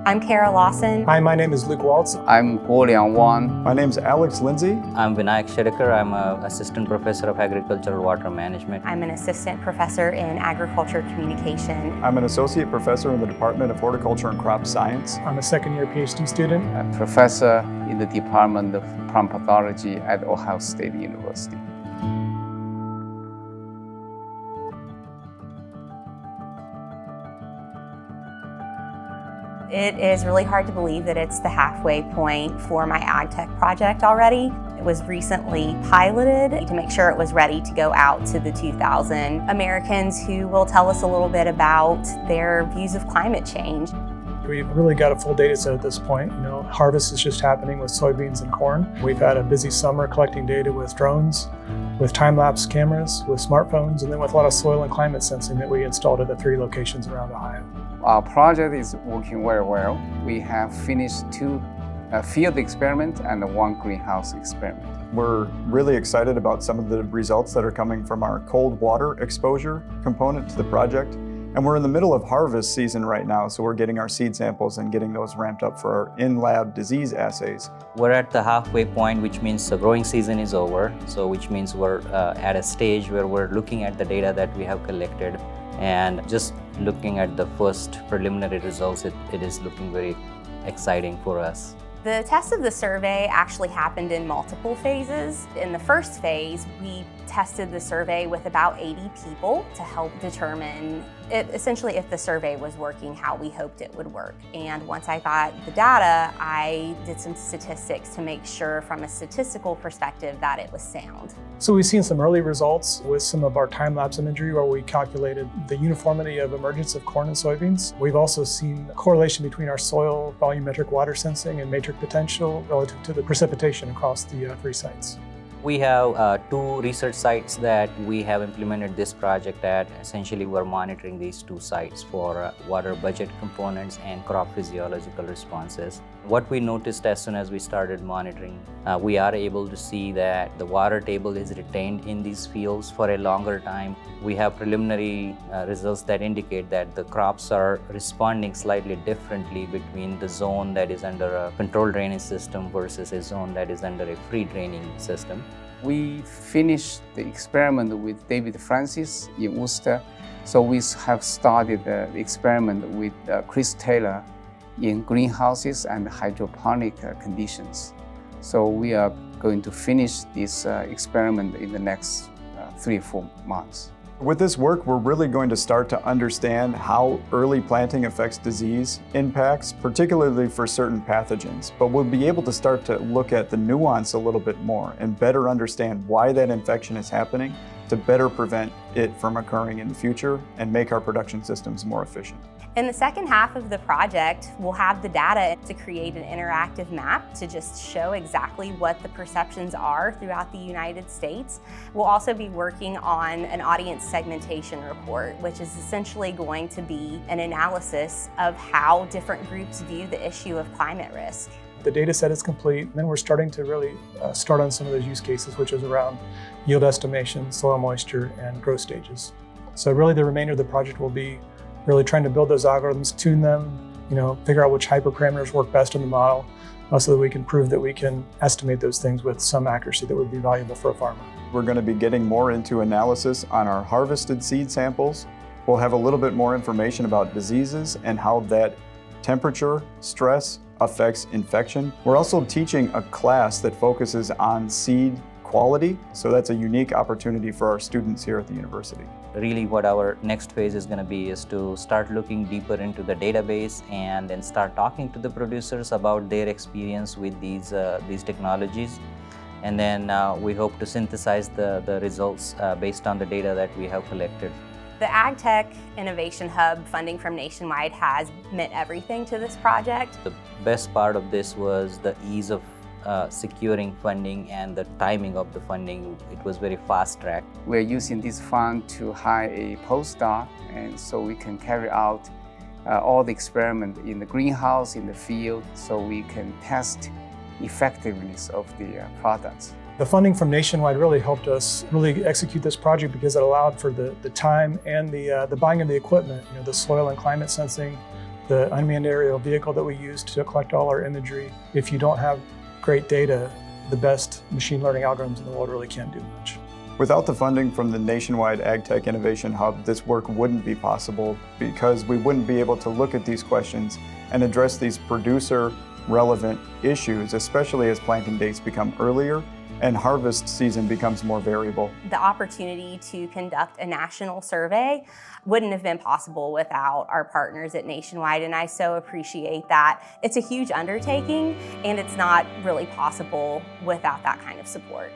I'm Kara Lawson. Hi, my name is Luke Waltz. I'm Guoliang Wang. My name's Alex Lindsay. I'm Vinayak Shedekar. I'm an assistant professor of agricultural water management. I'm an assistant professor in agriculture communication. I'm an associate professor in the Department of Horticulture and Crop Science. I'm a second-year PhD student. A professor in the Department of Plant Pathology at Ohio State University. It is really hard to believe that it's the halfway point for my AgTech project already. It was recently piloted to make sure it was ready to go out to the 2,000 Americans who will tell us a little bit about their views of climate change. We've really got a full data set at this point. Harvest is just happening with soybeans and corn. We've had a busy summer collecting data with drones, with time-lapse cameras, with smartphones, and then with a lot of soil and climate sensing that we installed at the 3 locations around Ohio. Our project is working very well. We have finished 2 field experiments and 1 greenhouse experiment. We're really excited about some of the results that are coming from our cold water exposure component to the project. And we're in the middle of harvest season right now, so we're getting our seed samples and getting those ramped up for our in-lab disease assays. We're at the halfway point, which means the growing season is over. So which means we're at a stage where we're looking at the data that we have collected and just looking at the first preliminary results, it is looking very exciting for us. The test of the survey actually happened in multiple phases. In the first phase, we tested the survey with about 80 people to help determine essentially if the survey was working how we hoped it would work. And once I got the data, I did some statistics to make sure from a statistical perspective that it was sound. So we've seen some early results with some of our time-lapse imagery where we calculated the uniformity of emergence of corn and soybeans. We've also seen a correlation between our soil volumetric water sensing and matrix potential relative to the precipitation across the 3 sites. We have 2 research sites that we have implemented this project at. Essentially, we're monitoring these 2 sites for water budget components and crop physiological responses. What we noticed as soon as we started monitoring, we are able to see that the water table is retained in these fields for a longer time. We have preliminary results that indicate that the crops are responding slightly differently between the zone that is under a controlled drainage system versus a zone that is under a free draining system. We finished the experiment with David Francis in Worcester. So we have started the experiment with Chris Taylor in greenhouses and hydroponic conditions. So we are going to finish this experiment in the next 3 or 4 months. With this work, we're really going to start to understand how early planting affects disease impacts, particularly for certain pathogens. But we'll be able to start to look at the nuance a little bit more and better understand why that infection is happening to better prevent it from occurring in the future and make our production systems more efficient. In the second half of the project, we'll have the data to create an interactive map to just show exactly what the perceptions are throughout the United States. We'll also be working on an audience segmentation report, which is essentially going to be an analysis of how different groups view the issue of climate risk. The data set is complete, and then we're starting to really start on some of those use cases, which is around yield estimation, soil moisture, and growth stages. So really the remainder of the project will be really trying to build those algorithms, tune them, figure out which hyperparameters work best in the model, so that we can prove that we can estimate those things with some accuracy that would be valuable for a farmer. We're going to be getting more into analysis on our harvested seed samples. We'll have a little bit more information about diseases and how that temperature, stress affects infection. We're also teaching a class that focuses on seed quality, so that's a unique opportunity for our students here at the university. Really what our next phase is going to be is to start looking deeper into the database and then start talking to the producers about their experience with these technologies. And then we hope to synthesize the results based on the data that we have collected. The AgTech Innovation Hub funding from Nationwide has meant everything to this project. The best part of this was the ease of securing funding and the timing of the funding. It was very fast track. We're using this fund to hire a postdoc, and so we can carry out all the experiment in the greenhouse, in the field, so we can test effectiveness of the products. The funding from Nationwide really helped us really execute this project because it allowed for the time and the buying of the equipment, the soil and climate sensing, the unmanned aerial vehicle that we use to collect all our imagery. If you don't have great data, the best machine learning algorithms in the world really can't do much. Without the funding from the nationwide AgTech Innovation Hub, this work wouldn't be possible because we wouldn't be able to look at these questions and address these producer-relevant issues, especially as planting dates become earlier and harvest season becomes more variable. The opportunity to conduct a national survey wouldn't have been possible without our partners at Nationwide, and I so appreciate that. It's a huge undertaking, and it's not really possible without that kind of support.